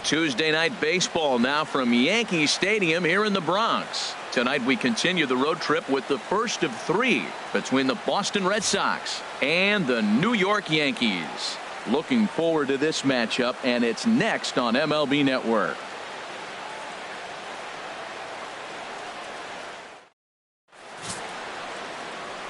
Tuesday night baseball now from Yankee Stadium here in the Bronx. Tonight we continue the road trip with the first of 3 between the Boston Red Sox and the New York Yankees. Looking forward to this matchup, and it's next on MLB Network.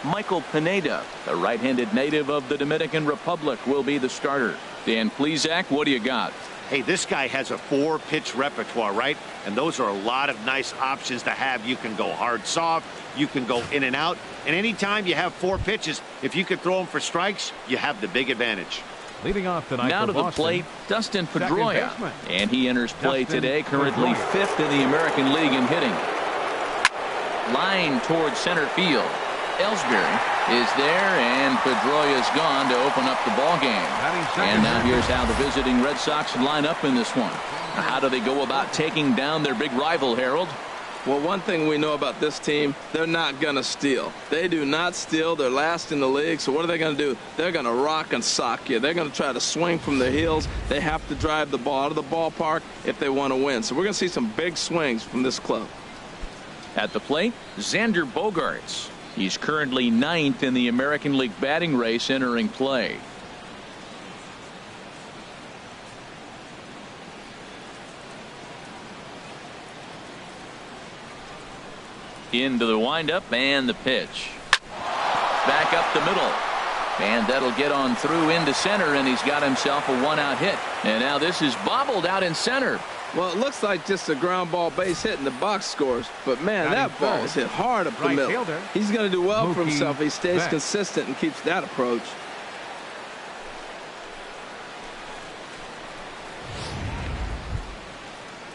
Michael Pineda, the right-handed native of the Dominican Republic, will be the starter. Dan Plesac, what do you got? Hey, this guy has a 4-pitch repertoire, right? And those are a lot of nice options to have. You can go hard, soft. You can go in and out. And anytime you have 4 pitches, if you can throw them for strikes, you have the big advantage. Leading off tonight now to the plate, Dustin Pedroia. And he enters play today, currently 5th in the American League in hitting. Line towards center field. ELLSBURY is there, and Pedroia's gone to open up the ball game. And now here's how the visiting Red Sox line up in this one. How do they go about taking down their big rival, Harold? Well, one thing we know about this team, they're not going to steal. They do not steal. They're last in the league. So what are they going to do? They're going to rock and sock you. They're going to try to swing from their heels. They have to drive the ball out of the ballpark if they want to win. So we're going to see some big swings from this club. At the plate, Xander Bogaerts. He's currently 9th in the American League batting race entering play. Into the windup and the pitch. Back up the middle. And that'll get on through into center, and he's got himself a 1-out hit. And now this is bobbled out in center. Well, it looks like just a ground ball base hit in the box scores. But, man, that ball is hit hard up the middle. He's going to do well for himself. He stays consistent and keeps that approach.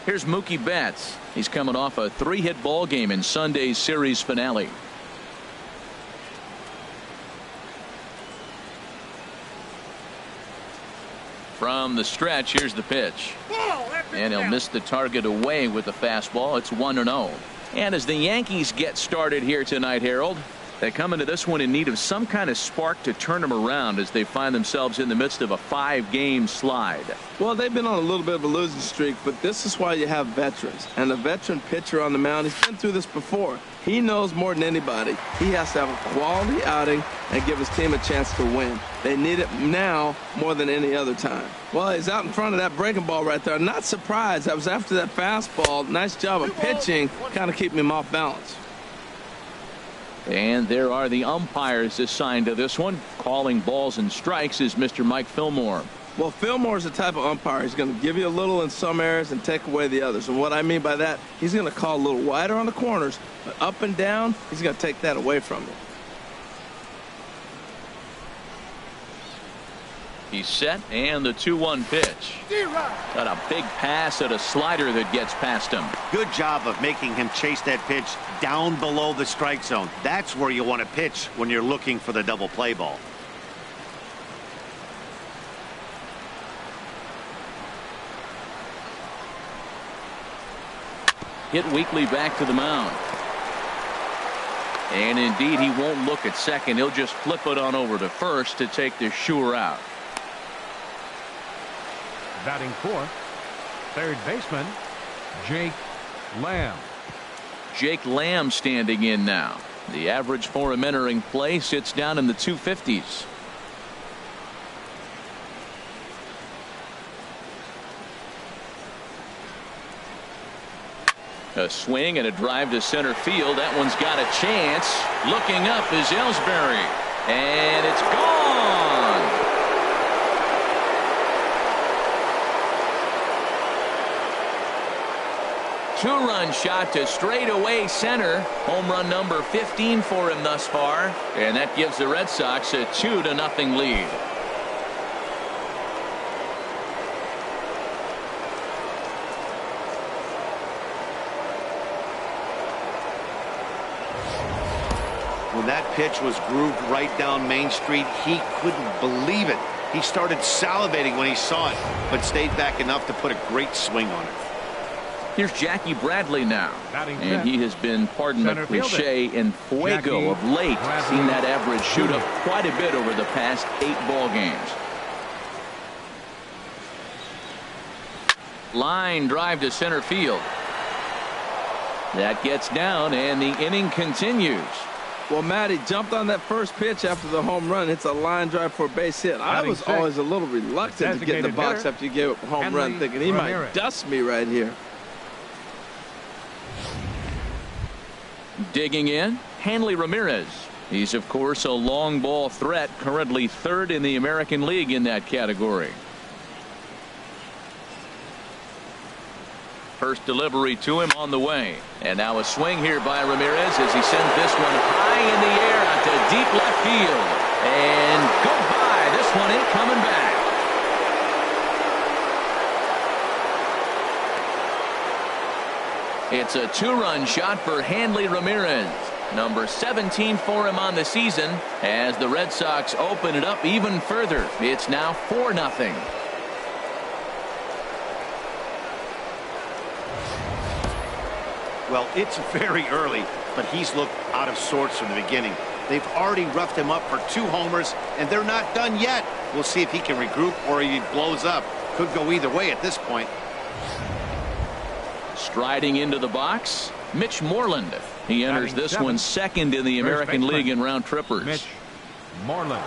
Here's Mookie Betts. He's coming off a 3-hit ball game in Sunday's series finale. From the stretch, here's the pitch. And he'll miss the target away with the fastball. It's 1-0. And as the Yankees get started here tonight, Harold, they come into this one in need of some kind of spark to turn them around as they find themselves in the midst of a 5-game slide. Well, they've been on a little bit of a losing streak, but this is why you have veterans. And a veteran pitcher on the mound, he's been through this before. He knows more than anybody. He has to have a quality outing and give his team a chance to win. They need it now more than any other time. Well, he's out in front of that breaking ball right there. Not surprised. That was after that fastball. Nice job of pitching, kind of keeping him off balance. And there are the umpires assigned to this one. Calling balls and strikes is Mr. Mike Fillmore. Well, Fillmore's the type of umpire. He's going to give you a little in some areas and take away the others. And what I mean by that, he's going to call a little wider on the corners, but up and down, he's going to take that away from you. He's set, and the 2-1 pitch. Got a big pass at a slider that gets past him. Good job of making him chase that pitch down below the strike zone. That's where you want to pitch when you're looking for the double play ball. Hit weakly back to the mound. And indeed, he won't look at second. He'll just flip it on over to first to take the sure out. Batting fourth, third baseman, Jake Lamb. Jake Lamb standing in now. The average for him entering play sits down in the 250s. A swing and a drive to center field. That one's got a chance. Looking up is ELLSBURY. And it's gone. Two-run shot to straightaway center. Home run number 15 for him thus far. And that gives the Red Sox a 2-0 lead. When that pitch was grooved right down Main Street, he couldn't believe it. He started salivating when he saw it, but stayed back enough to put a great swing on it. Here's Jackie Bradley now. And he has been, pardon the cliche, in fuego of late. Seen that average shoot up quite a bit over the past 8 ball games. Line drive to center field. That gets down, and the inning continues. Well, Matt, he jumped on that first pitch after the home run. It's a line drive for a base hit. I was always a little reluctant to get in the box after you gave up a home run, thinking he might dust me right here. Digging in, Hanley Ramirez. He's, of course, a long ball threat, currently third in the American League in that category. First delivery to him on the way. And now a swing here by Ramirez as he sends this one high in the air out to deep left field. And goodbye. This one ain't coming back. It's a two-run shot for Hanley Ramirez. Number 17 for him on the season as the Red Sox open it up even further. It's now 4-0. Well, it's very early, but he's looked out of sorts from the beginning. They've already roughed him up for 2 homers, and they're not done yet. We'll see if he can regroup or he blows up. Could go either way at this point. Striding into the box, Mitch Moreland. He enters this one second in the American League in round trippers. Mitch Moreland.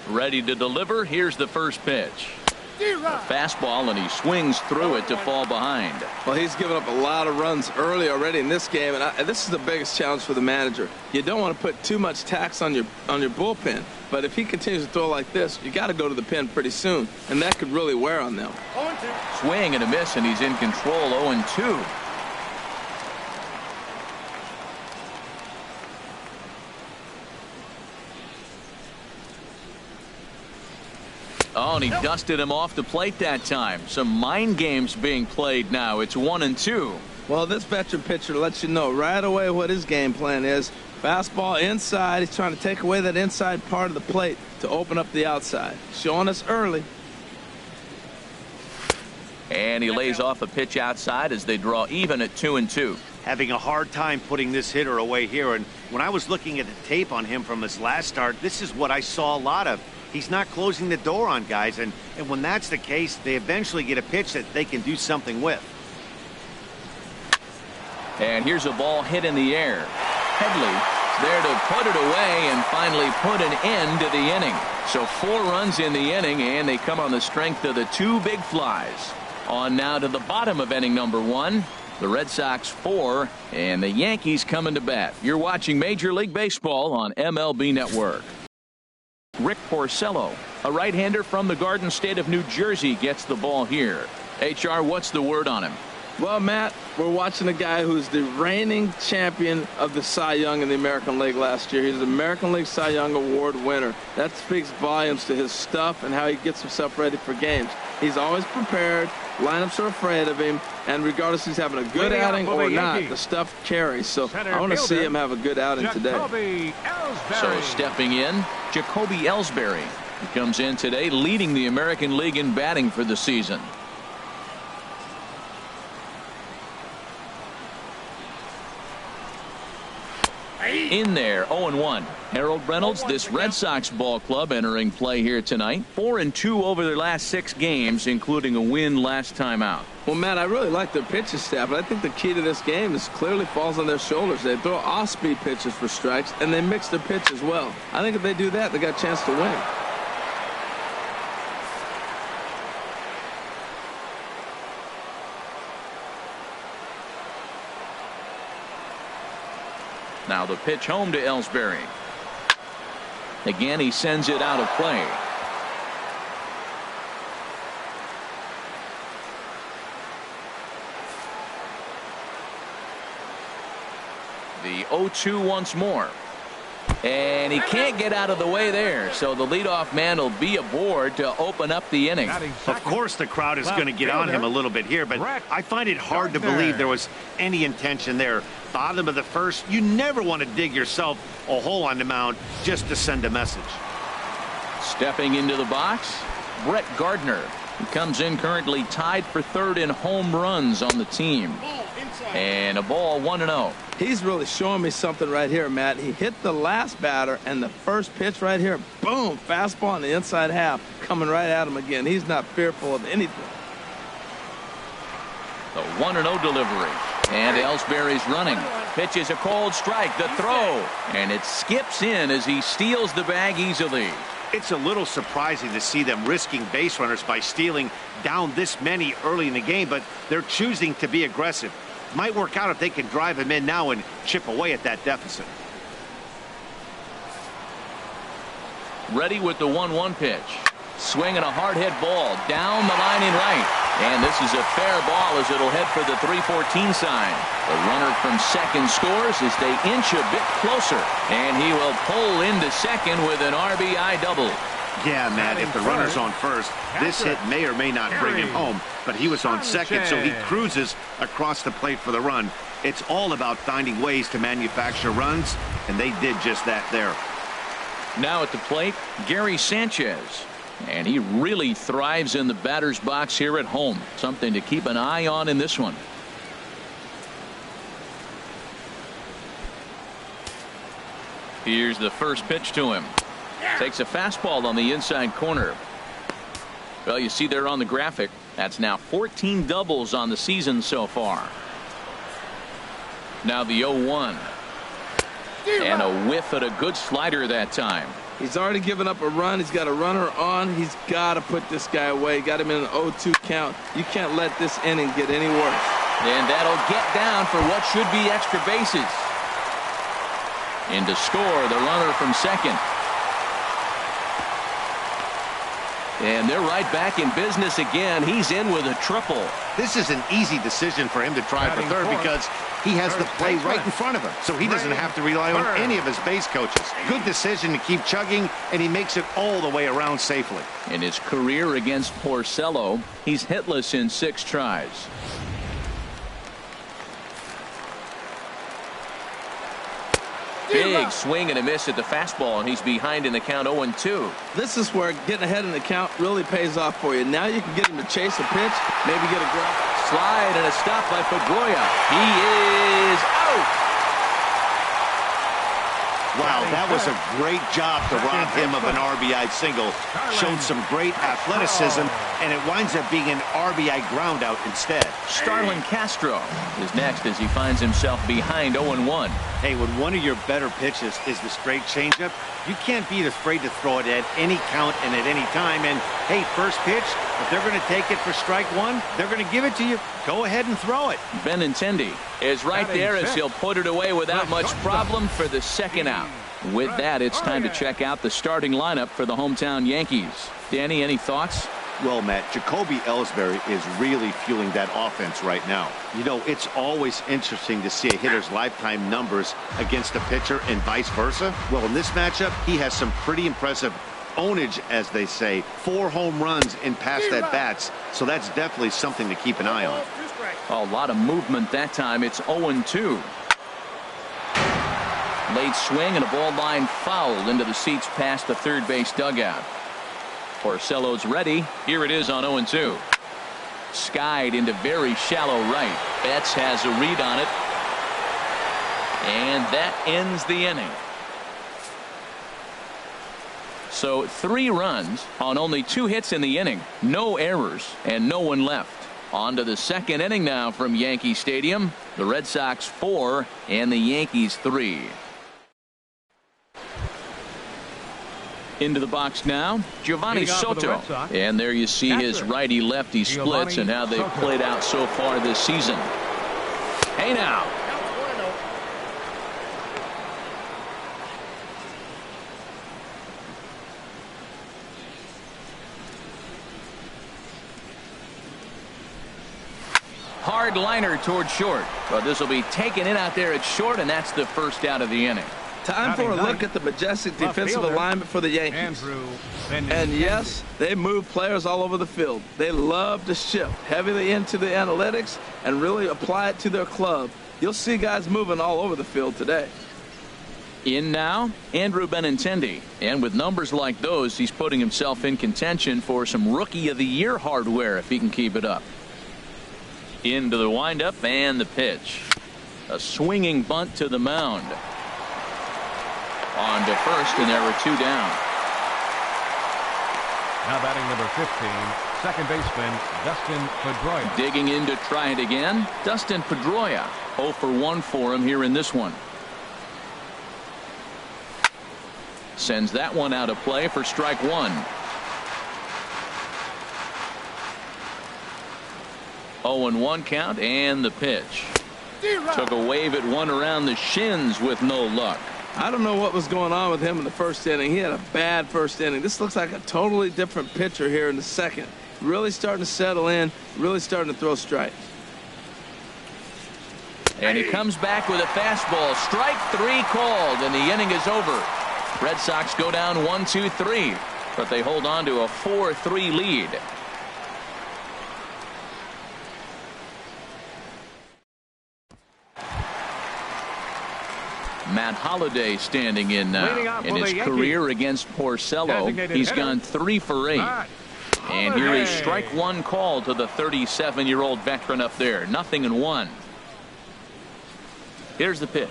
Ready to deliver. Here's the first pitch. A fastball, and he swings through it to fall behind. Well, he's given up a lot of runs early already in this game, and this is the biggest challenge for the manager. You don't want to put too much tax on your bullpen, but if he continues to throw like this, you got to go to the pen pretty soon, and that could really wear on them. Swing and a miss, and he's in control. 0-2. Oh, and he dusted him off the plate that time. Some mind games being played now. It's 1-2. Well, this veteran pitcher lets you know right away what his game plan is. Fastball inside. He's trying to take away that inside part of the plate to open up the outside. Showing us early. And he lays off a pitch outside as they draw even at 2-2. Having a hard time putting this hitter away here. And when I was looking at the tape on him from his last start, this is what I saw a lot of. He's not closing the door on guys, and when that's the case, they eventually get a pitch that they can do something with. And here's a ball hit in the air. Headley there to put it away and finally put an end to the inning. So 4 runs in the inning, and they come on the strength of the 2 big flies. On now to the bottom of inning number 1. The Red Sox 4 and the Yankees coming to bat. You're watching Major League Baseball on MLB Network. Rick Porcello, a right-hander from the Garden State of New Jersey, gets the ball here. HR, what's the word on him? Well, Matt, we're watching a guy who's the reigning champion of the Cy Young in the American League last year. He's the American League Cy Young Award winner. That speaks volumes to his stuff and how he gets himself ready for games. He's always prepared. Lineups are afraid of him, and regardless if he's having a good outing or not, the stuff carries. So I want to see him have a good outing today. So stepping in, Jacoby ELLSBURY. He comes in today leading the American League in batting for the season. In there, 0-1. Harold Reynolds, this Red Sox ball club entering play here tonight. 4-2 over their last 6 games, including a win last time out. Well, Matt, I really like their pitching staff, but I think the key to this game is clearly falls on their shoulders. They throw off-speed pitches for strikes, and they mix their pitch as well. I think if they do that, they got a chance to win. Now the pitch home to ELLSBURY. Again, he sends it out of play. The 0-2 once more. And he can't get out of the way there, so the leadoff man will be aboard to open up the inning. Of course the crowd is going to get on him a little bit here, but I find it hard to believe there was any intention there. Bottom of the first, you never want to dig yourself a hole on the mound just to send a message. Stepping into the box, Brett Gardner. He comes in currently tied for 3rd in home runs on the team. And a ball 1-0. He's really showing me something right here, Matt. He hit the last batter, and the first pitch right here, boom, fastball on the inside half, coming right at him again. He's not fearful of anything. The 1-0 delivery. And Ellsbury's running. Pitches a cold strike. The throw. And it skips in as he steals the bag easily. It's a little surprising to see them risking base runners by stealing down this many early in the game, but they're choosing to be aggressive. Might work out if they can drive him in now and chip away at that deficit. Ready with the 1-1 pitch. Swinging a hard hit ball down the line in right. And this is a fair ball as it'll head for the 3-14 sign. The runner from second scores as they inch a bit closer. And he will pull into second with an RBI double. Yeah, Matt, if the runner's on first, this hit may or may not bring him home. But he was on second, so he cruises across the plate for the run. It's all about finding ways to manufacture runs, and they did just that there. Now at the plate, Gary Sanchez. And he really thrives in the batter's box here at home. Something to keep an eye on in this one. Here's the first pitch to him. Takes a fastball on the inside corner. Well, you see there on the graphic, that's now 14 doubles on the season so far. Now the 0-1. And a whiff at a good slider that time. He's already given up a run. He's got a runner on. He's got to put this guy away. Got him in an 0-2 count. You can't let this inning get any worse. And that'll get down for what should be extra bases. And to score, the runner from second. And they're right back in business again. He's in with a triple. This is an easy decision for him to try for third because he has the play right in front of him, so he doesn't have to rely on any of his base coaches. Good decision to keep chugging, and he makes it all the way around safely. In his career against Porcello, he's hitless in 6 tries. Big swing and a miss at the fastball, and he's behind in the count 0-2. This is where getting ahead in the count really pays off for you. Now you can get him to chase a pitch, maybe get a grab. Slide and a stop by Pedroia. He is out. Wow, that was a great job to rob him of an RBI single. Showed some great athleticism, and it winds up being an RBI ground out instead. Starlin Castro is next as he finds himself behind 0-1. Hey, when one of your better pitches is the straight changeup, you can't be afraid to throw it at any count and at any time. And, hey, first pitch, if they're going to take it for strike one, they're going to give it to you. Go ahead and throw it. Benintendi is right there as he'll put it away without much problem for the second out. With that, it's time to check out the starting lineup for the hometown Yankees. Danny, any thoughts? Well, Matt, JACOBY ELLSBURY is really fueling that offense right now. You know, it's always interesting to see a hitter's lifetime numbers against a pitcher and vice versa. Well, in this matchup, he has some pretty impressive ownage, as they say. 4 home runs in past at-bats, so that's definitely something to keep an eye on. A lot of movement that time. It's 0-2. Late swing and a ball line fouled into the seats past the third base dugout. Porcello's ready. Here it is on 0-2. Skied into very shallow right. Betts has a read on it. And that ends the inning. So 3 runs on only 2 hits in the inning. No errors and no one left. On to the second inning now from Yankee Stadium. The Red Sox 4 and the Yankees 3. Into the box now, Giovanni Soto. And there you see his righty-lefty splits and how they've played out so far this season. Hey now. Hard liner toward short. But this will be taken in out there at short, and that's the first out of the inning. Time for a look at the majestic defensive alignment for the Yankees. And yes, they move players all over the field. They love to shift heavily into the analytics and really apply it to their club. You'll see guys moving all over the field today. In now, Andrew Benintendi. And with numbers like those, he's putting himself in contention for some Rookie of the Year hardware if he can keep it up. Into the windup and the pitch. A swinging bunt to the mound. On to first, and there were 2 down. Now batting number 15, second baseman Dustin Pedroia. Digging in to try it again, Dustin Pedroia. 0 for 1 for him here in this one. Sends that one out of play for strike 1. 0-1 count, and the pitch. Took a wave at one around the shins with no luck. I don't know what was going on with him in the first inning. He had a bad first inning. This looks like a totally different pitcher here in the second. Really starting to settle in, really starting to throw strikes. And he comes back with a fastball. Strike 3 called, and the inning is over. Red Sox go down 1-2-3, but they hold on to a 4-3 lead. Matt Holliday standing in now. In his career against Porcello, he's gone 3 for 8. And here is strike 1 call to the 37-year-old veteran up there. 0-1. Here's the pitch.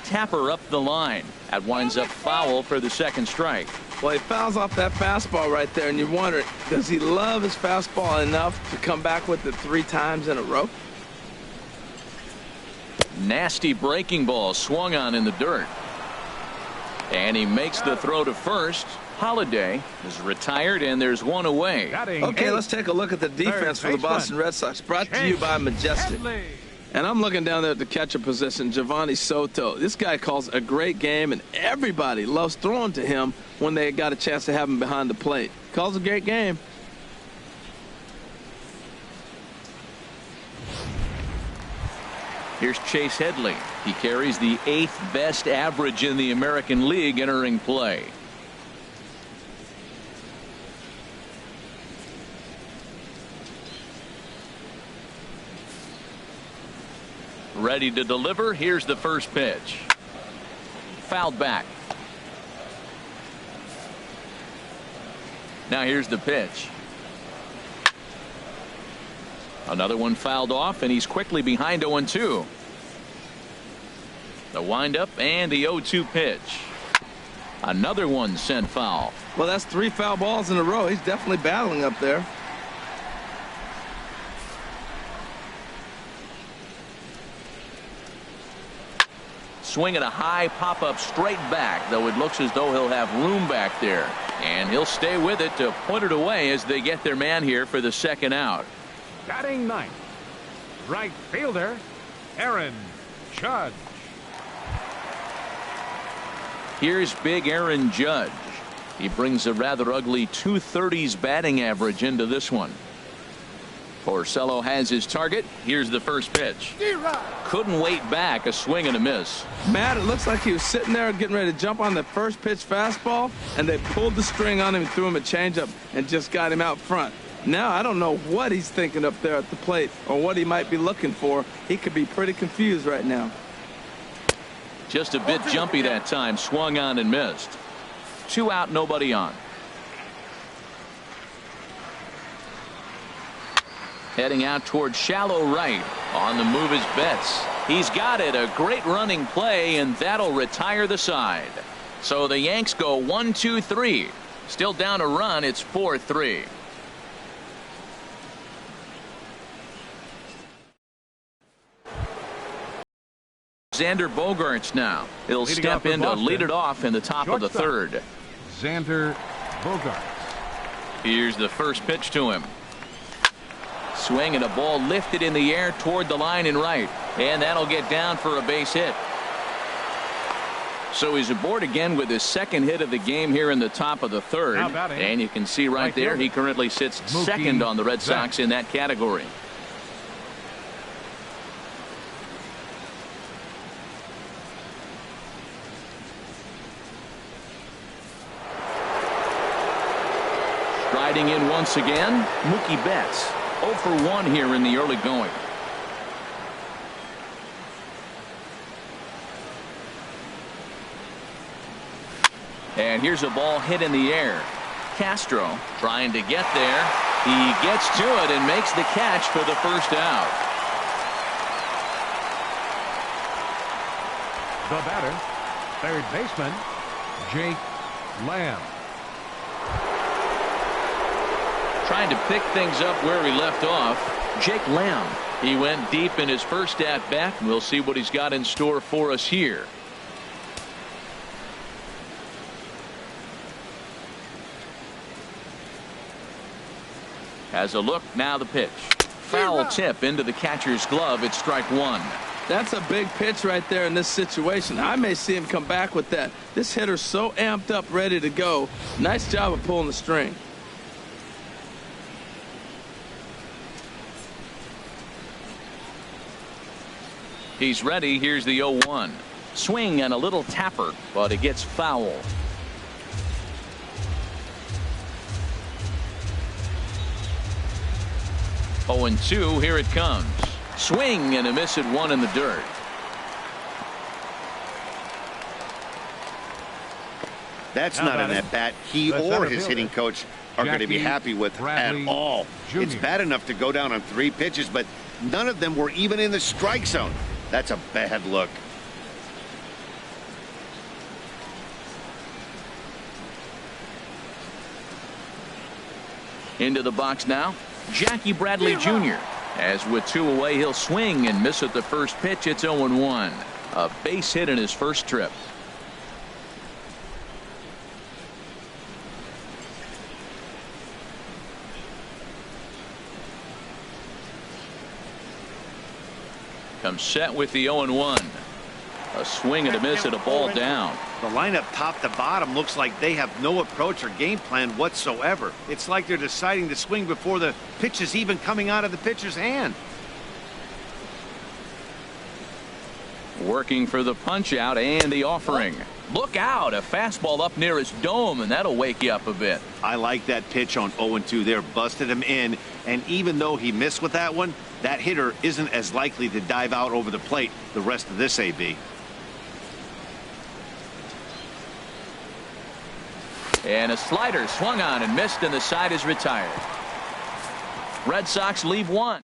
Tapper up the line. That winds up foul for the second strike. Well, he fouls off that fastball right there, and you wonder, does he love his fastball enough to come back with it 3 times in a row? Nasty breaking ball swung on in the dirt. And he makes the throw to first. Holliday is retired, and there's 1 away. Okay, let's take a look at the defense for the Boston Red Sox. Brought to you by Majestic. And I'm looking down there at the catcher position, Giovanni Soto. This guy calls a great game, and everybody loves throwing to him when they got a chance to have him behind the plate. Calls a great game. Here's Chase Headley. He carries the 8th best average in the American League entering play. Ready to deliver. Here's the first pitch. Fouled back. Now here's the pitch. Another one fouled off, and he's quickly behind 0-2. The windup and the 0-2 pitch. Another one sent foul. Well, that's 3 foul balls in a row. He's definitely battling up there. Swing at a high pop-up straight back, though it looks as though he'll have room back there. And he'll stay with it to put it away as they get their man here for the second out. Batting 9th, right fielder, Aaron Judge. Here's big Aaron Judge. He brings a rather ugly 230s batting average into this one. Porcello has his target. Here's the first pitch. Couldn't wait back. A swing and a miss. Matt, it looks like he was sitting there getting ready to jump on the first pitch fastball, and they pulled the string on him and threw him a changeup and just got him out front. Now, I don't know what he's thinking up there at the plate or what he might be looking for. He could be pretty confused right now. Just a bit jumpy that time. Swung on and missed. 2 out, nobody on. Heading out towards shallow right. On the move is Betts. He's got it. A great running play, and that'll retire the side. So the Yanks go 1-2-3. Still down a run. It's 4-3. Xander Bogaerts now. He'll step in to lead it off in the top of the third. Xander Bogaerts. Here's the first pitch to him. Swing and a ball lifted in the air toward the line and right. And that'll get down for a base hit. So he's aboard again with his second hit of the game here in the top of the third. And you can see right there he currently sits second on the Red Sox in that category. Riding in once again, Mookie Betts. 0 for 1 here in the early going. And here's a ball hit in the air. Castro trying to get there. He gets to it and makes the catch for the first out. The batter, third baseman, Jake Lamb. Trying to pick things up where he left off, Jake Lamb. He went deep in his first at-bat. We'll see what he's got in store for us here. Has a look, now the pitch. Foul tip into the catcher's glove. It's strike one. That's a big pitch right there in this situation. I may see him come back with that. This hitter's so amped up, ready to go. Nice job of pulling the string. He's ready. Here's the 0-1. Swing and a little tapper, but it gets foul. Oh, and 2. Here it comes. Swing and a miss at 1 in the dirt. That's not an at-bat he or his hitting coach are going to be happy with at all. It's bad enough to go down on 3 pitches, but none of them were even in the strike zone. That's a bad look. Into the box now, Jackie Bradley Jr. As with 2 away, he'll swing and miss at the first pitch. It's 0-1. A base hit in his first trip. Comes set with the 0-1. A swing and a miss at a ball down. The lineup top to bottom looks like they have no approach or game plan whatsoever. It's like they're deciding to swing before the pitch is even coming out of the pitcher's hand. Working for the punch out and the offering. Look out, a fastball up near his dome, and that'll wake you up a bit. I like that pitch on 0-2 there. Busted him in, and even though he missed with that one, that hitter isn't as likely to dive out over the plate the rest of this AB. And a slider swung on and missed, and the side is retired. Red Sox leave 1.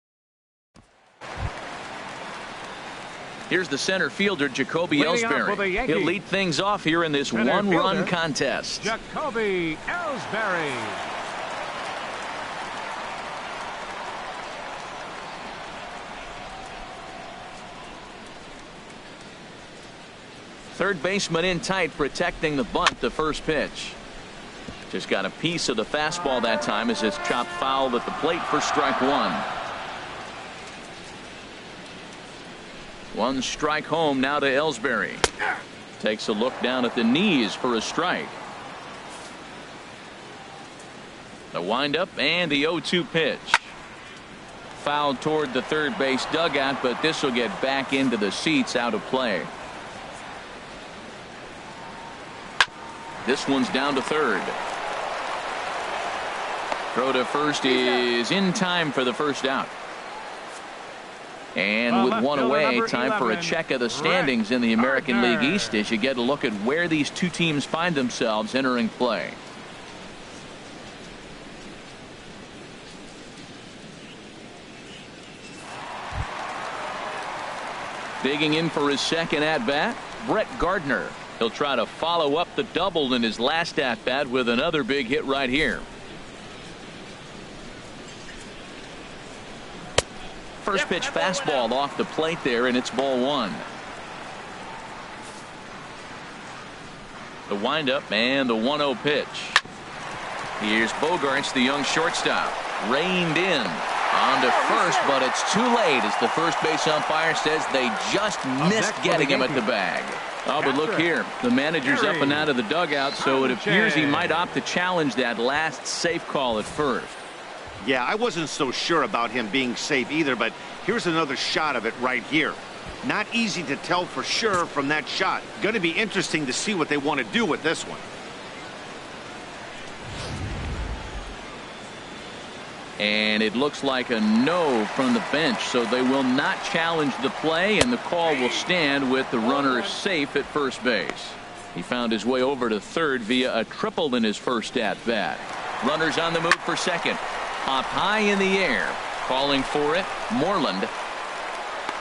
Here's the center fielder, Jacoby ELLSBURY. He'll lead things off here in this one-run contest. JACOBY ELLSBURY. Third baseman in tight, protecting the bunt, the first pitch. Just got a piece of the fastball that time as it's chopped foul at the plate for strike 1. 1 strike home now to ELLSBURY. Takes a look down at the knees for a strike. The windup and the 0-2 pitch. Fouled toward the third base dugout, but this will get back into the seats, out of play. This one's down to third. Throw to first is in time for the first out. And with 1 away, time for a check of the standings in the American League East as you get a look at where these 2 teams find themselves entering play. Digging in for his second at-bat, Brett Gardner. He'll try to follow up the double in his last at-bat with another big hit right here. First pitch fastball off the plate there, and it's ball 1. The windup and the 1-0 pitch. Here's Bogaerts, the young shortstop. Reined in on to first, but it's too late as the first base umpire says they just missed getting him at the bag. Oh, but look here. The manager's up and out of the dugout, so it appears he might opt to challenge that last safe call at first. Yeah, I wasn't so sure about him being safe either, but here's another shot of it right here. Not easy to tell for sure from that shot. Going to be interesting to see what they want to do with this one. And it looks like a no from the bench, so they will not challenge the play, and the call will stand with the runner safe at first base. He found his way over to third via a triple in his first at-bat. Runners on the move for second. Popped high in the air. Calling for it, Moreland.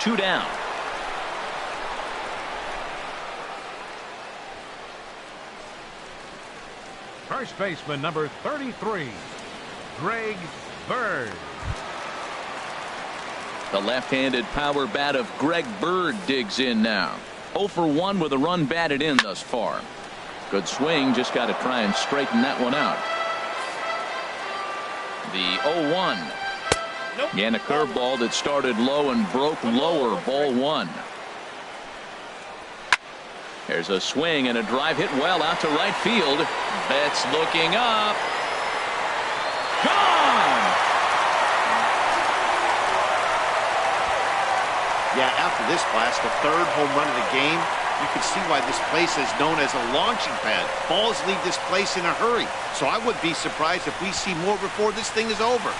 2 down. First baseman number 33, Greg Bird. The left-handed power bat of Greg Bird digs in now. 0 for 1 with a run batted in thus far. Good swing, just got to try and straighten that one out. The 0-1. Nope. And a curveball that started low and broke lower. Ball 1. There's a swing and a drive hit well out to right field. Betts looking up. Gone! Yeah, after this blast, the 3rd home run of the game, you can see why this place is known as a launching pad. Balls leave this place in a hurry. So I would be surprised if we see more before this thing is over.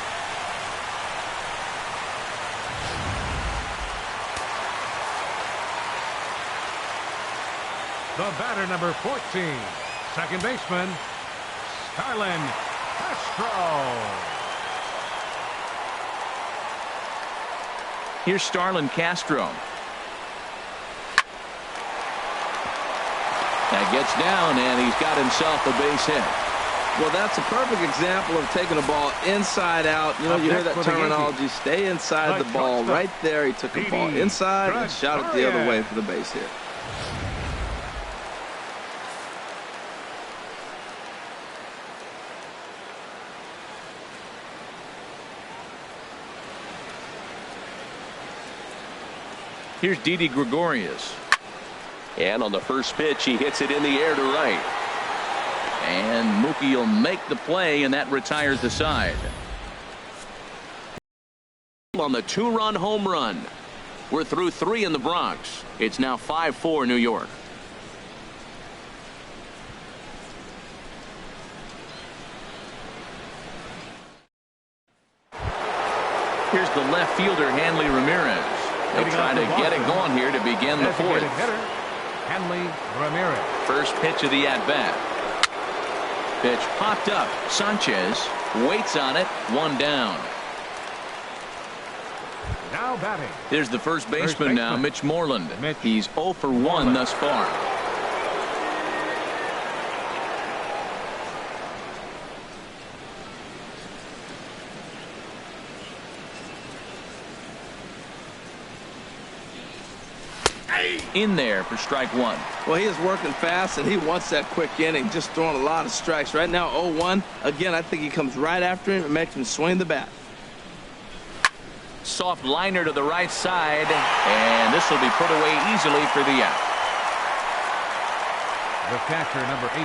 The batter number 14, second baseman, Starlin Castro. Here's Starlin Castro. That gets down, and he's got himself a base hit. Well, that's a perfect example of taking a ball inside out. You know, you hear that terminology, stay inside the ball. Right there, he took a ball inside and shot it the other way for the base hit. Here's Didi Gregorius. And on the first pitch, he hits it in the air to right. And Mookie will make the play, and that retires the side. On the 2-run home run. We're through 3 in the Bronx. It's now 5-4 New York. Here's the left fielder, Hanley Ramirez. They'll try to get it going here to begin the 4th. Hanley Ramirez. First pitch of the at-bat. Pitch popped up. Sanchez waits on it. 1 down. Now batting. There's the first baseman now, Mitch Moreland. He's 0 for 1 thus far. In there for strike 1. Well, he is working fast, and he wants that quick inning, just throwing a lot of strikes. Right now, 0-1. Again, I think he comes right after him and makes him swing the bat. Soft liner to the right side, and this will be put away easily for the out. The catcher, number 18,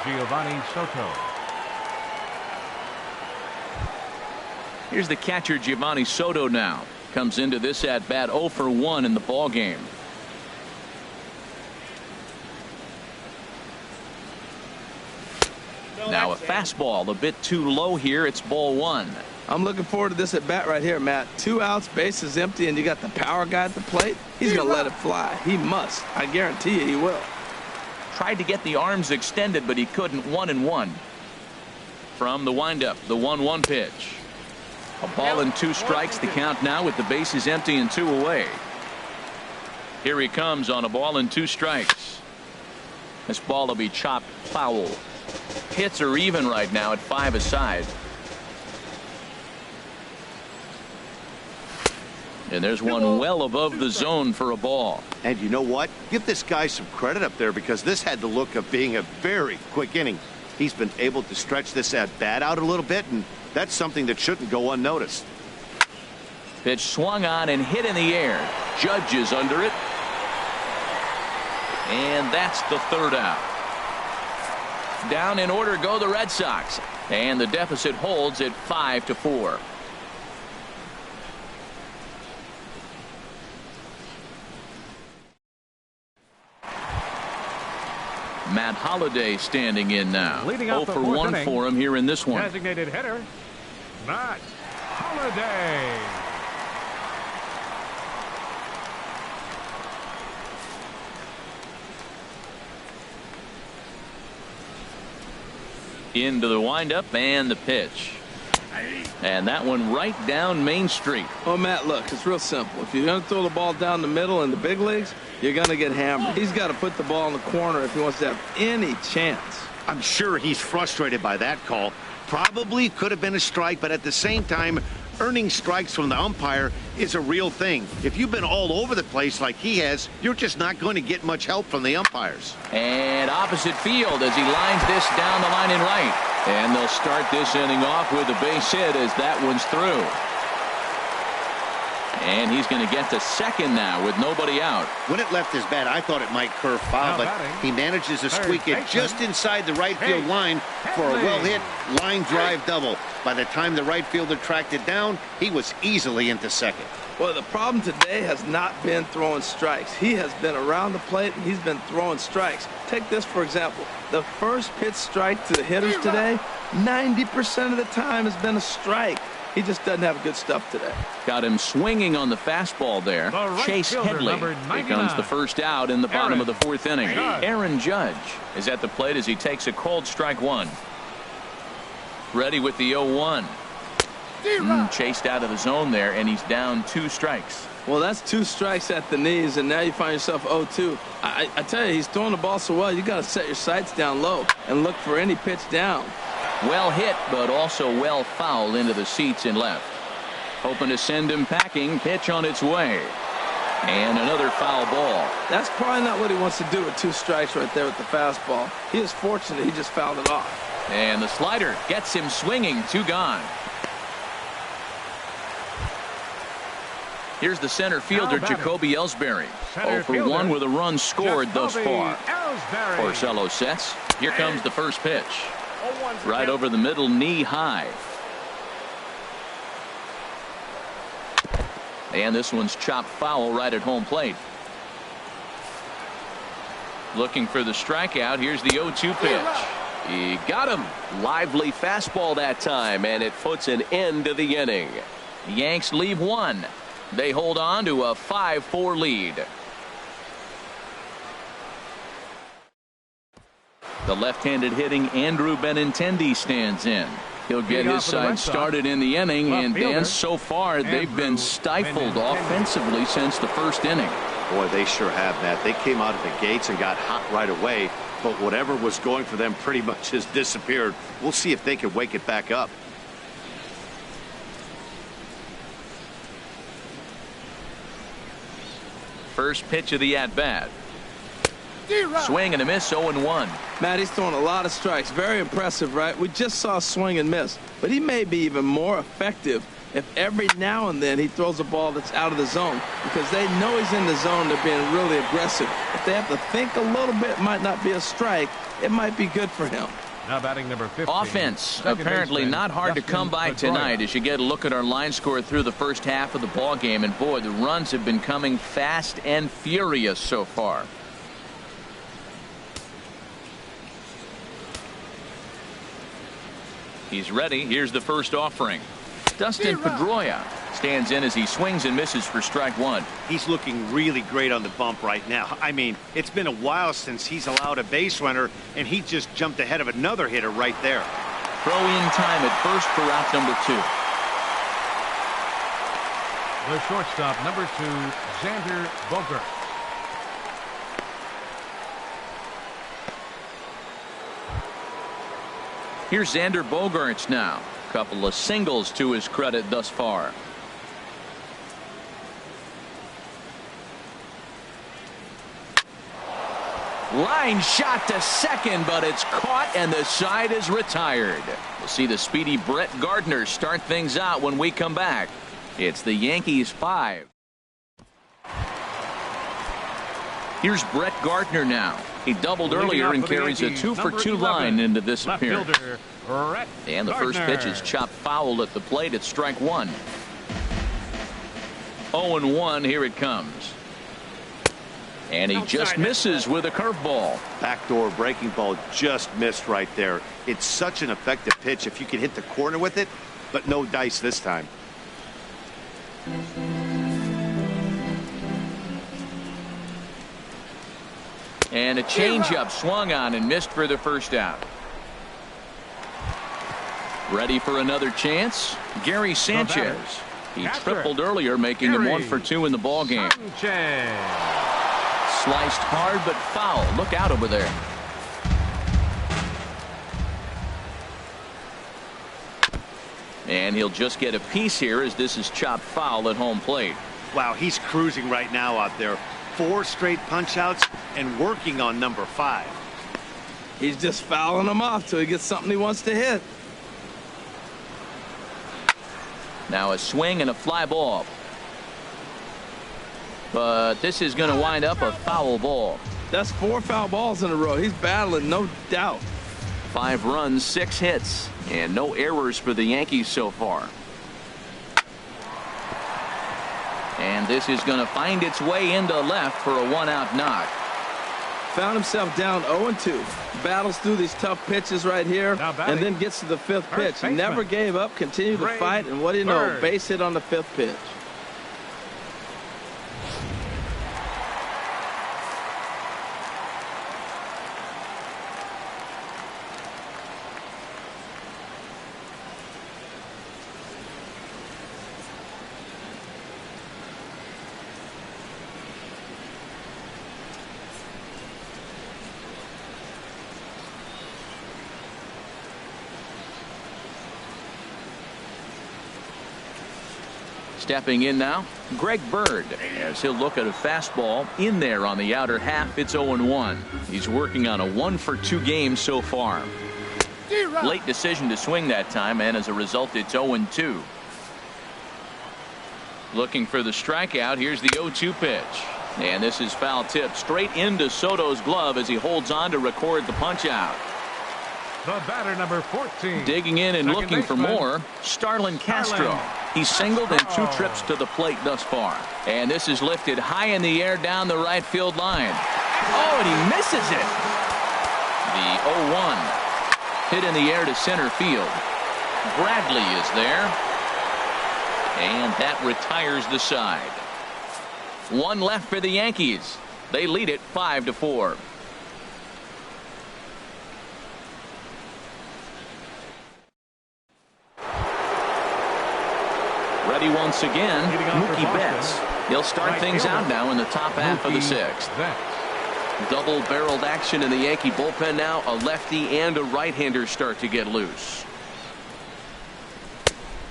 Giovanni Soto. Here's the catcher, Giovanni Soto now. Comes into this at-bat 0 for 1 in the ball game. Now a fastball a bit too low here. It's ball 1. I'm looking forward to this at bat right here, Matt. 2 outs, bases empty, and you got the power guy at the plate. He's going to let it fly. He must. I guarantee you he will. Tried to get the arms extended, but he couldn't. 1-1. From the windup, the 1-1 pitch. A ball and 2 strikes. The count now with the bases empty and 2 away. Here he comes on a ball and 2 strikes. This ball will be chopped foul. Hits are even right now at 5 aside. And there's one well above the zone for a ball. And you know what? Give this guy some credit up there, because this had the look of being a very quick inning. He's been able to stretch this at-bat out a little bit, and that's something that shouldn't go unnoticed. Pitch swung on and hit in the air. Judge is under it. And that's the 3rd out. Down in order go the Red Sox. And the deficit holds at 5-4. Matt Holliday standing in now. 0 for 1 for him here in this one. Designated hitter, Matt Holliday. Into the windup and the pitch. And that one right down Main Street. Oh, Matt, look, it's real simple. If you're going to throw the ball down the middle in the big leagues, you're going to get hammered. He's got to put the ball in the corner if he wants to have any chance. I'm sure he's frustrated by that call. Probably could have been a strike, but at the same time, earning strikes from the umpire is a real thing. If you've been all over the place like he has, you're just not going to get much help from the umpires. And opposite field as he lines this down the line in right. And they'll start this inning off with a base hit as that one's through. And he's going to get to second now with nobody out. When it left his bat, I thought it might curve foul, but he manages to squeak it just inside the right field line for a well-hit line drive double. By the time the right fielder tracked it down, he was easily into second. Well, the problem today has not been throwing strikes. He has been around the plate, and he's been throwing strikes. Take this, for example. The first pitch strike to the hitters today, 90% of the time has been a strike. He just doesn't have good stuff today. Got him swinging on the fastball there. Chase Headley becomes the first out in the bottom of the fourth inning. Aaron Judge is at the plate as he takes a cold strike one. Ready with the 0-1. Chased out of the zone there, and he's down 2 strikes. Well, that's 2 strikes at the knees, and now you find yourself 0-2. I tell you, he's throwing the ball so well, you got to set your sights down low and look for any pitch down. Well hit, but also well fouled into the seats in left. Hoping to send him packing. Pitch on its way. And another foul ball. That's probably not what he wants to do with 2 strikes right there with the fastball. He is fortunate he just fouled it off. And the slider gets him swinging. 2 gone. Here's the center fielder, Jacoby ELLSBURY. 0 for 1 with a run scored thus far. Porcello sets. Here comes the first pitch. Right over the middle, knee high. And this one's chopped foul right at home plate. Looking for the strikeout. Here's the 0-2 pitch. He got him. Lively fastball that time, and it puts an end to the inning. The Yanks leave 1. They hold on to a 5-4 lead. The left-handed hitting Andrew Benintendi stands in. He'll get his side started in the inning, and Dan, so far they've been stifled offensively since the first inning. Boy, they sure have, Matt. They came out of the gates and got hot right away, but whatever was going for them pretty much has disappeared. We'll see if they can wake it back up. First pitch of the at-bat. Swing and a miss, 0-1. Matt, he's throwing a lot of strikes. Very impressive, right? We just saw a swing and miss. But he may be even more effective if every now and then he throws a ball that's out of the zone, because they know he's in the zone. They're being really aggressive. If they have to think a little bit, it might not be a strike. It might be good for him. Now batting number 15. Offense apparently not hard to come by tonight as you get a look at our line score through the first half of the ball game. And boy, the runs have been coming fast and furious so far. He's ready. Here's the first offering. Dustin Pedroia stands in as he swings and misses for strike 1. He's looking really great on the bump right now. I mean, it's been a while since he's allowed a base runner, and he just jumped ahead of another hitter right there. Throw in time at first for out number 2. The shortstop, number 2, Xander Bogart. Here's Xander Bogaerts now. Couple of singles to his credit thus far. Line shot to second, but it's caught and the side is retired. We'll see the speedy Brett Gardner start things out when we come back. It's the Yankees 5. Here's Brett Gardner now. He doubled earlier and carries a 2-for-2 line into this appearance. And the first pitch is chopped foul at the plate at strike 1. 0-1, here it comes. And he just misses with a curveball. Backdoor breaking ball just missed right there. It's such an effective pitch if you can hit the corner with it, but no dice this time. And a changeup swung on and missed for the first out. Ready for another chance? Gary Sanchez. He tripled earlier, making him 1 for 2 in the ball game. Sliced hard but foul. Look out over there. And he'll just get a piece here as this is chopped foul at home plate. Wow, he's cruising right now out there. 4 straight punch outs and working on number 5. He's just fouling them off till he gets something he wants to hit. Now a swing and a fly ball. But this is going to wind up a foul ball. That's 4 foul balls in a row. He's battling, no doubt. 5 runs, 6 hits, and no errors for the Yankees so far. And this is going to find its way into left for a 1-out knock. Found himself down 0-2. Battles through these tough pitches right here, and then gets to the 5th pitch. Never gave up, continued to fight, and what do you know? Base hit on the 5th pitch. Stepping in now, Greg Bird, as he'll look at a fastball in there on the outer half. It's 0-1. He's working on a 1 for 2 game so far. Late decision to swing that time, and as a result, it's 0-2. Looking for the strikeout. Here's the 0-2 pitch. And this is foul tip straight into Soto's glove as he holds on to record the punch out. The batter, number 14. Digging in and looking for more, Starlin Castro. He's singled in 2 trips to the plate thus far. And this is lifted high in the air down the right field line. Oh, and he misses it. The 0-1 hit in the air to center field. Bradley is there. And that retires the side. 1 left for the Yankees. They lead it 5-4. Ready once again, Mookie Betts. He'll start things out now in the top half of the 6th. Double-barreled action in the Yankee bullpen now. A lefty and a right-hander start to get loose.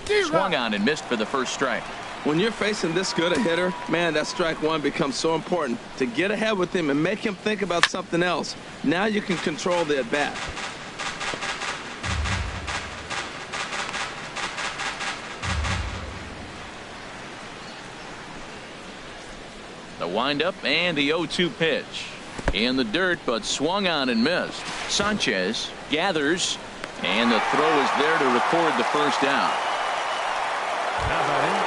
Swung on and missed for the first strike. When you're facing this good a hitter, man, that strike 1 becomes so important. To get ahead with him and make him think about something else. Now you can control the at-bat. The windup and the 0-2 pitch. In the dirt, but swung on and missed. Sanchez gathers, and the throw is there to record the first out. Now batting,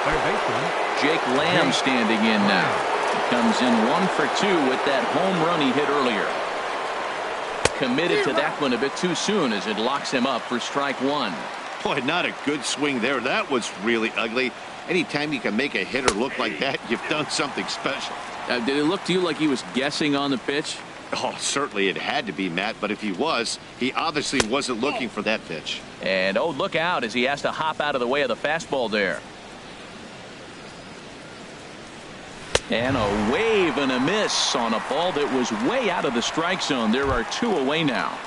third baseman Jake Lamb standing in now. He comes in 1 for 2 with that home run he hit earlier. Committed to that one a bit too soon as it locks him up for strike 1. Boy, not a good swing there. That was really ugly. Anytime you can make a hitter look like that, you've done something special. Did it look to you like he was guessing on the pitch? Oh, certainly it had to be, Matt, but if he was, he obviously wasn't looking for that pitch. And oh, look out as he has to hop out of the way of the fastball there. And a wave and a miss on a ball that was way out of the strike zone. There are 2 away now.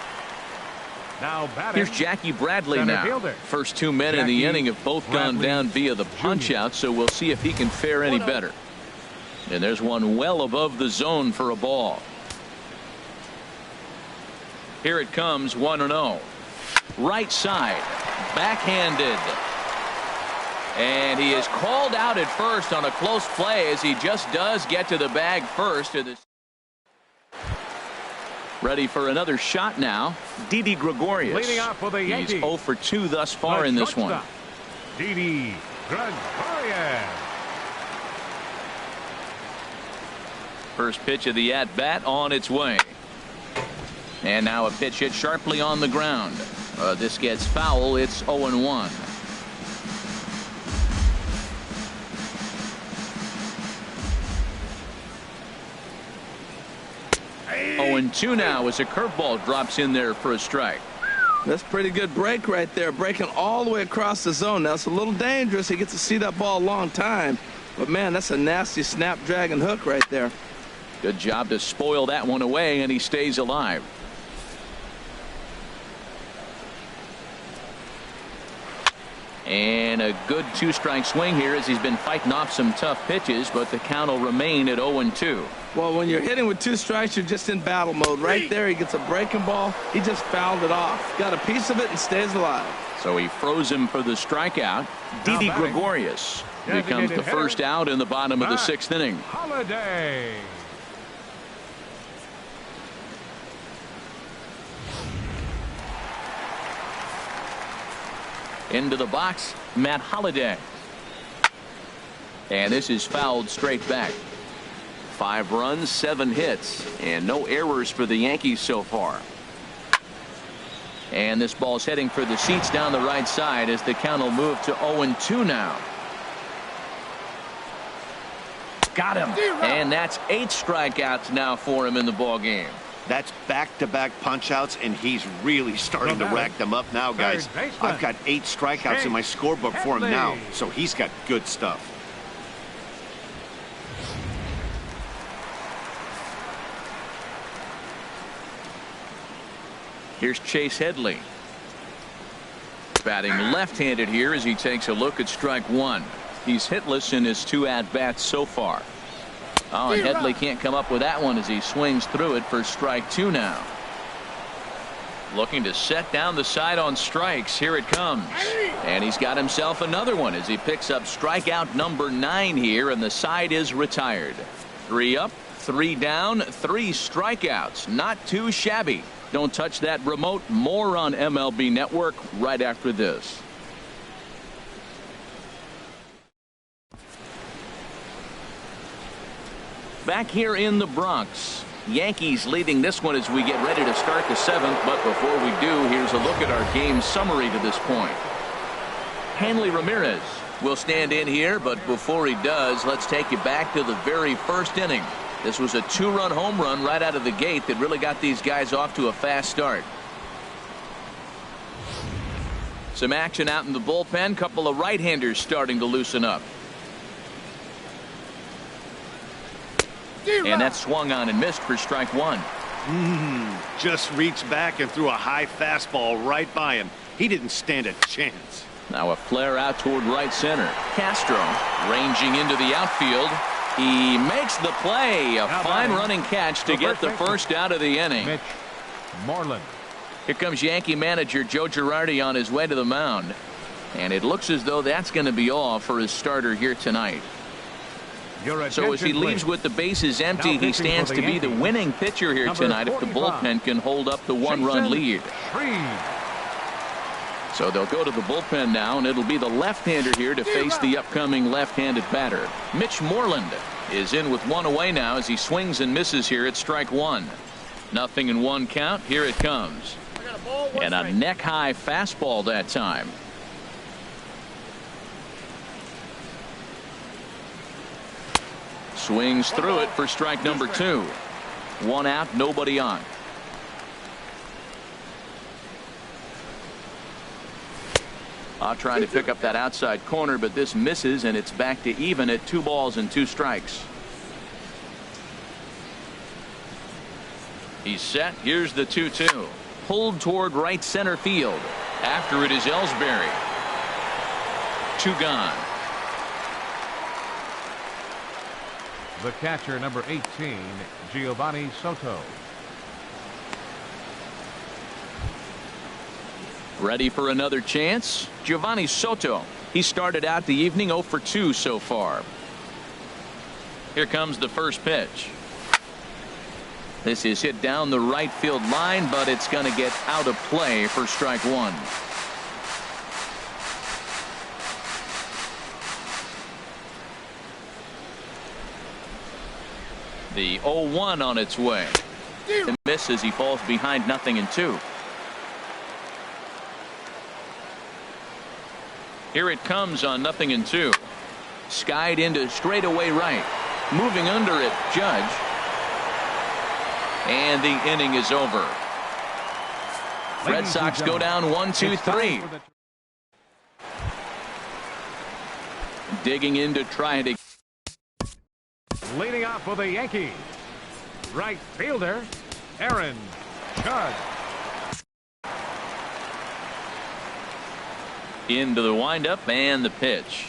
now batting. Here's Jackie Bradley now. Fielder. First 2 men in the inning have both gone down via the punch out, so we'll see if he can fare any better. And there's one well above the zone for a ball. Here it comes, 1-0. Right side, backhanded. And he is called out at first on a close play as he just does get to the bag first. Ready for another shot now. Didi Gregorius. Leading off for the Yankees. He's 0 for 2 thus far in this one. Didi Gregorius. First pitch of the at-bat on its way. And now a pitch hit sharply on the ground. This gets foul. It's 0-1. Hey. 0-2 now as a curveball drops in there for a strike. That's a pretty good break right there, breaking all the way across the zone. Now, it's a little dangerous. He gets to see that ball a long time. But, man, that's a nasty snapdragon hook right there. Good job to spoil that one away, and he stays alive. And a good two-strike swing here as he's been fighting off some tough pitches, but the count will remain at 0-2. Well, when you're hitting with 2 strikes, you're just in battle mode. Right there, he gets a breaking ball. He just fouled it off. Got a piece of it and stays alive. So he froze him for the strikeout. Didi Gregorius becomes the first out in the bottom of the 6th inning. Holiday. Into the box, Matt Holliday. And this is fouled straight back. 5 runs, 7 hits, and no errors for the Yankees so far. And this ball's heading for the seats down the right side as the count will move to 0-2 now. Got him. And that's 8 strikeouts now for him in the ball game. That's back-to-back punch-outs, and he's really starting to rack them up now, guys. I've got 8 strikeouts in my scorebook for him now, so he's got good stuff. Here's Chase Headley. Batting left-handed here as he takes a look at strike 1. He's hitless in his 2 at-bats so far. Oh, and Headley can't come up with that one as he swings through it for strike 2 now. Looking to set down the side on strikes. Here it comes. And he's got himself another one as he picks up strikeout number 9 here, and the side is retired. 3 up, 3 down, 3 strikeouts. Not too shabby. Don't touch that remote. More on MLB Network right after this. Back here in the Bronx, Yankees leading this one as we get ready to start the 7th. But before we do, here's a look at our game summary to this point. Hanley Ramirez will stand in here, but before he does, let's take you back to the very first inning. This was a 2-run home run right out of the gate that really got these guys off to a fast start. Some action out in the bullpen. Couple of right-handers starting to loosen up. And that swung on and missed for strike 1. Just reached back and threw a high fastball right by him. He didn't stand a chance. Now a flare out toward right center. Castro ranging into the outfield. He makes the play. A fine running catch to get the first out of the inning. MITCH, Moreland. Here comes Yankee manager Joe Girardi on his way to the mound. And it looks as though that's going to be all for his starter here tonight. So as he leaves with the bases empty, he stands to be the winning pitcher here tonight if the bullpen can hold up the 1-run lead. So they'll go to the bullpen now, and it'll be the left-hander here to face the upcoming left-handed batter. Mitch Moreland is in with 1 away now as he swings and misses here at strike 1. 0-1 count. Here it comes. And a neck-high fastball that time. Swings through it for strike number 2. 1 out, nobody on. Trying to pick up that outside corner, but this misses, and it's back to even at 2 balls and 2 strikes. He's set. Here's the 2-2. Pulled toward right center field. After it is ELLSBURY. 2 gone. The catcher, number 18, Giovanni Soto. Ready for another chance? Giovanni Soto. He started out the evening 0 for 2 so far. Here comes the first pitch. This is hit down the right field line, but it's going to get out of play for strike 1. The 0-1 on its way. The miss as he falls behind 0-2. Here it comes on 0-2. Skied into straightaway right. Moving under it, Judge. And the inning is over. Red Sox go down 1-2-3. Digging in to try to. Leading off for the Yankees, right fielder, Aaron Judge. Into the windup and the pitch.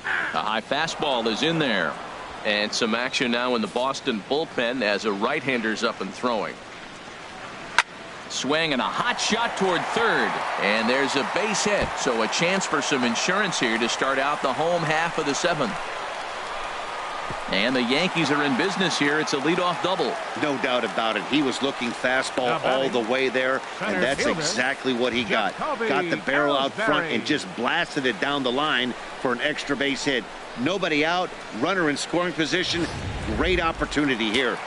A high fastball is in there. And some action now in the Boston bullpen as a right-hander's up and throwing. Swing and a hot shot toward third. And there's a base hit. So a chance for some insurance here to start out the home half of the seventh. And the Yankees are in business here. It's a leadoff double. No doubt about it. He was looking fastball all the way there, and that's exactly what he got. Got the barrel out front and just blasted it down the line for an extra base hit. Nobody out, runner in scoring position. Great opportunity here.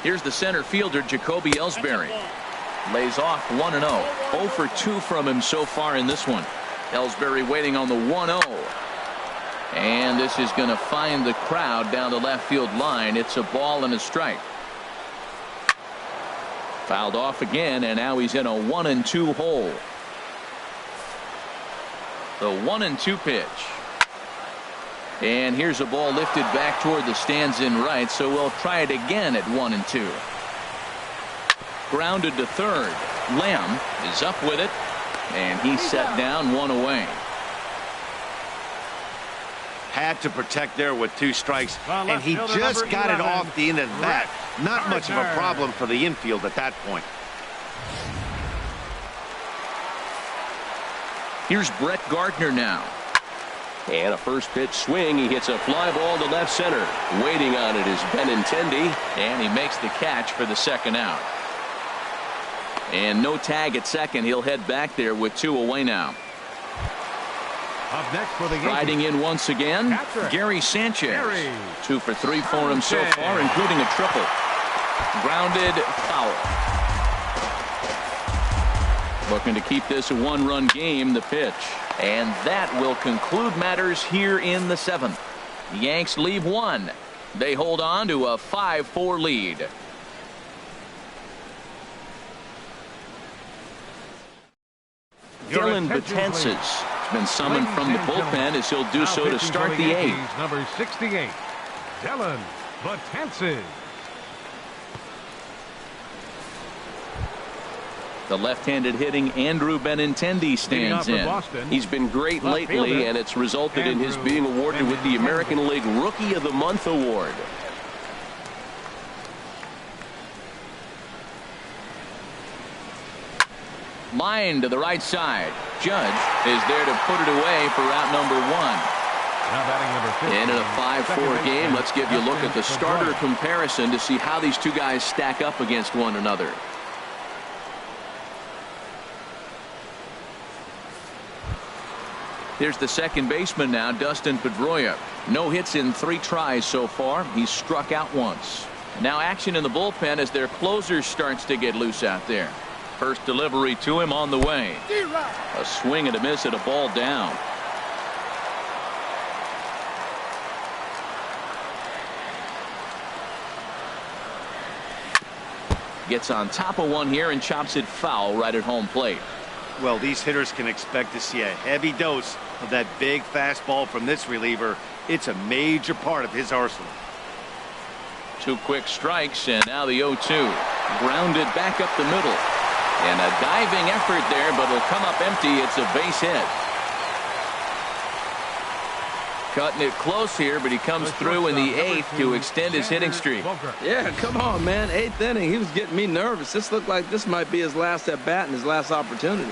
Here's the center fielder, JACOBY ELLSBURY. Lays off 1-0. 0 for 2 from him so far in this one. ELLSBURY waiting on the 1-0. And this is going to find the crowd down the left field line. It's a ball and a strike. Fouled off again, and now he's in a 1-2 hole. The 1-2 pitch. And here's a ball lifted back toward the stands in right, so we'll try it again at 1-2. Grounded to third. Lamb is up with it, and he's set down, one away. Had to protect there with 2 strikes, and he just got it off the end of the bat. Not much of a problem for the infield at that point. Here's Brett Gardner now. And a first pitch swing. He hits a fly ball to left center. Waiting on it is Benintendi, and he makes the catch for the second out. And no tag at second. He'll head back there with 2 away now. Up next for the Yankees. Riding in once again, Gary Sanchez. 2 for 3 for him so far, including a triple. Grounded, foul. Looking to keep this a 1-run game, the pitch. And that will conclude matters here in the 7th. The Yanks leave 1. They hold on to a 5-4 lead. Dellin Betances has been summoned from the bullpen as he'll do so to start the 8th. Number 68, Dellin Betances. The left-handed hitting Andrew Benintendi stands in. He's been great lately, and it's resulted in his being awarded with the American League Rookie of the Month award. Line to the right side. Judge is there to put it away for out number 1. And in a 5-4 game, let's give you a look at the starter comparison to see how these two guys stack up against one another. Here's the second baseman now, Dustin Pedroia. No hits in 3 tries so far. He's struck out once. Now action in the bullpen as their closer starts to get loose out there. First delivery to him on the way. A swing and a miss at a ball down. Gets on top of one here and chops it foul right at home plate. Well, these hitters can expect to see a heavy dose of that big fastball from this reliever. It's a major part of his arsenal. 2 quick strikes, and now the 0-2. Grounded back up the middle. And a diving effort there, but it'll come up empty. It's a base hit. Cutting it close here, but he comes through in the 8th to extend his hitting streak. Yeah, come on, man. 8th inning. He was getting me nervous. This looked like this might be his last at bat and his last opportunity.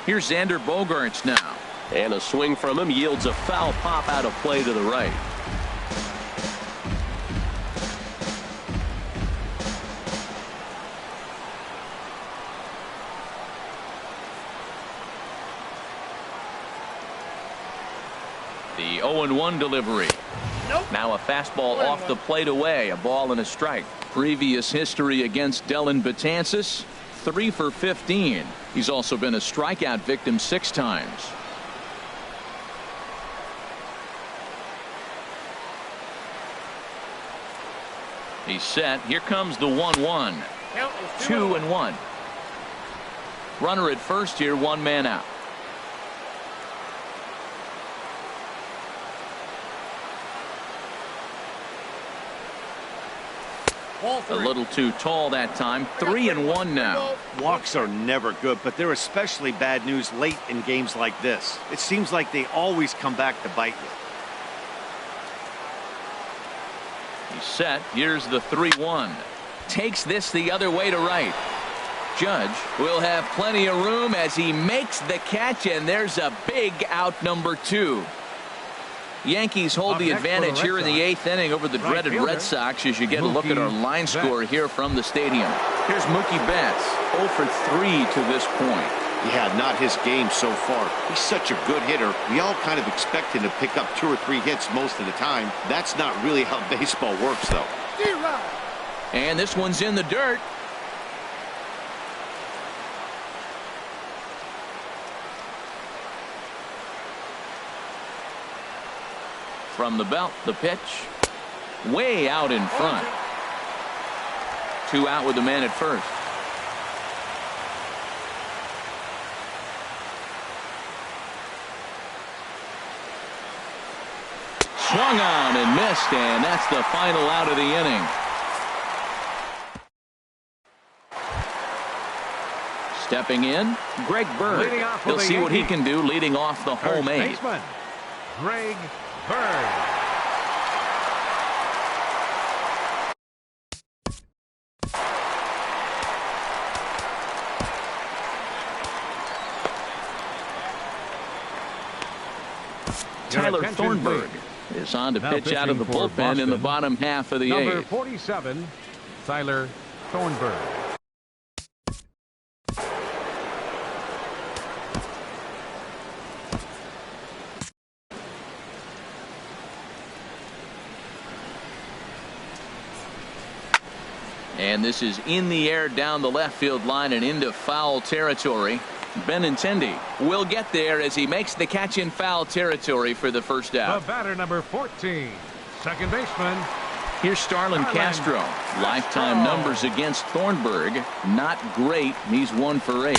Here's Xander Bogaerts now. And a swing from him yields a foul pop out of play to the right. The 0-1 delivery. Now a fastball off the plate away. A ball and a strike. Previous history against Dellin Betances. 3 for 15. He's also been a strikeout victim 6 times. He's set. Here comes the 1-1. 2-1. Runner at first here, 1 man out. A little too tall that time. 3-1 now. Walks are never good, but they're especially bad news late in games like this. It seems like they always come back to bite you. He's set. Here's the 3-1. Takes this the other way to right. Judge will have plenty of room as he makes the catch, and there's a big out, number 2. Yankees hold the advantage here in the 8th inning over the dreaded Red Sox as you get a look at our line score here from the stadium. Here's Mookie Betts, 0 for 3 to this point. Yeah, not his game so far. He's such a good hitter. We all kind of expect him to pick up 2 or 3 hits most of the time. That's not really how baseball works, though. And this one's in the dirt. From the belt, the pitch. Way out in front. 2 out with the man at first. Swung on and missed, and that's the final out of the inning. Stepping in, Greg Bird. He'll see what he can do leading off the home 8. Greg Bird. Tyler Thornburg is on to pitch out of the bullpen in the bottom half of the 8th. Number 47, Tyler Thornburg. And this is in the air down the left field line and into foul territory. Benintendi will get there as he makes the catch in foul territory for the first out. The batter, number 14, second baseman. Here's Starlin Castro. Lifetime numbers against Thornburg, not great. He's 1 for 8.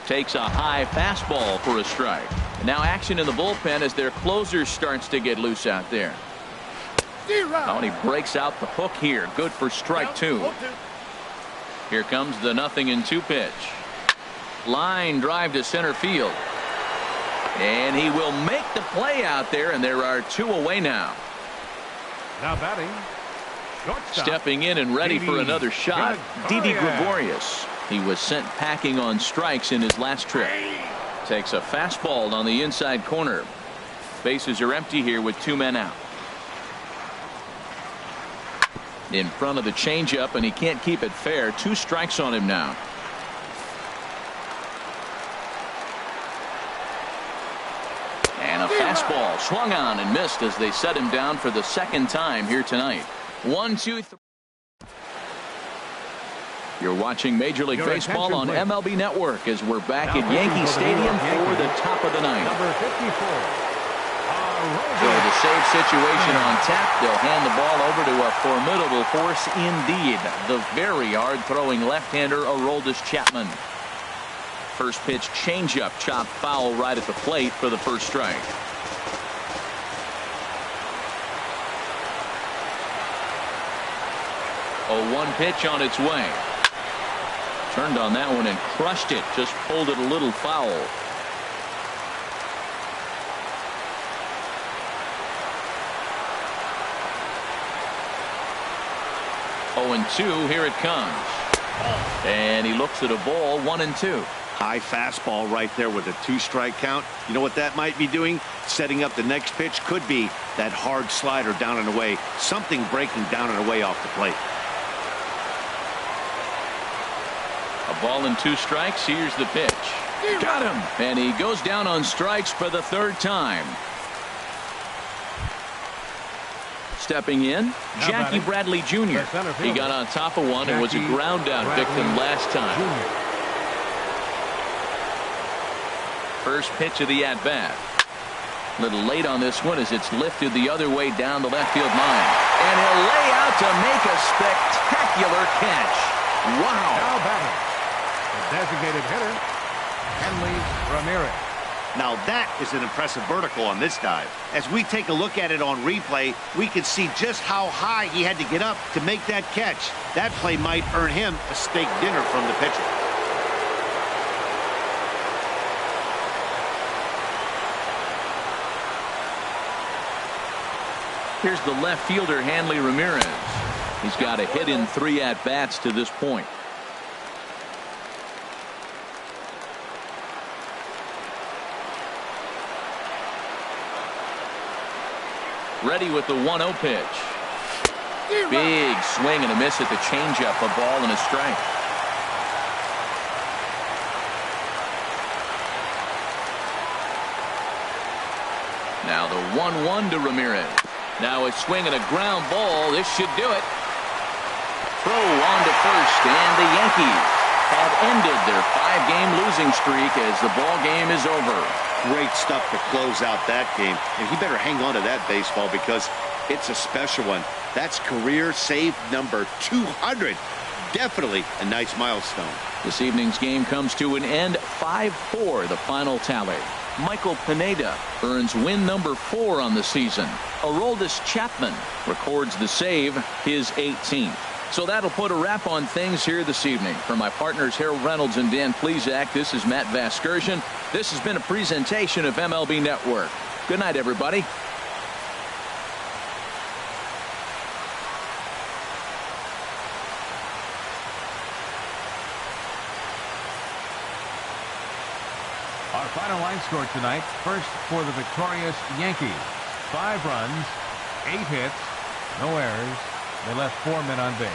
Takes a high fastball for a strike. And now action in the bullpen as their closer starts to get loose out there. Oh, and he breaks out the hook here. Good for strike 2. Here comes the 0-2 pitch. Line drive to center field. And he will make the play out there, and there are 2 away now. Now batting, shortstop. Stepping in and ready for another shot, Didi Gregorius. He was sent packing on strikes in his last trip. Takes a fastball on the inside corner. Bases are empty here with 2 men out. In front of the changeup, and he can't keep it fair. 2 strikes on him now. And a fastball swung on and missed as they set him down for the 2nd time here tonight. 1-2-3. You're watching Major League Baseball on MLB Network as we're back at Yankee Stadium for the top of the 9th. Number 54. So the save situation on tap. They'll hand the ball over to a formidable force indeed. The very hard-throwing left-hander Aroldis Chapman. First pitch changeup chopped foul right at the plate for the first strike. A 1 pitch on its way. Turned on that one and crushed it. Just pulled it a little foul. 0-2. Here it comes. And he looks at a ball. 1-2. High fastball right there with a 2-strike count. You know what that might be doing? Setting up the next pitch. Could be that hard slider down and away. Something breaking down and away off the plate. A ball and 2 strikes. Here's the pitch. Got him. And he goes down on strikes for the 3rd time. stepping in, Jackie Bradley Jr. He got on top of one and was a ground out victim last time. First pitch of the at-bat. A little late on this one as it's lifted the other way down the left field line. And he'll lay out to make a spectacular catch. Wow. Now batting, the designated hitter, Henley Ramirez. Now that is an impressive vertical on this dive. As we take a look at it on replay, we can see just how high he had to get up to make that catch. That play might earn him a steak dinner from the pitcher. Here's the left fielder, Henley Ramirez. He's got a hit in 3 at-bats to this point. Ready with the 1-0 pitch. Big swing and a miss at the changeup, a ball and a strike. Now the 1-1 to Ramirez. Now a swing and a ground ball. This should do it. Throw on to first, and the Yankees have ended their 5-game losing streak as the ball game is over. Great stuff to close out that game. And he better hang on to that baseball because it's a special one. That's career save number 200. Definitely a nice milestone. This evening's game comes to an end. 5-4 the final tally. Michael Pineda earns win number 4 on the season. Aroldis Chapman records the save, his 18th. So that'll put a wrap on things here this evening. For my partners Harold Reynolds and Dan Plesac, this is Matt Vasgersian. This has been a presentation of MLB Network. Good night, everybody. Our final line score tonight. First for the victorious Yankees. 5 runs, 8 hits, no errors. They left 4 men on base.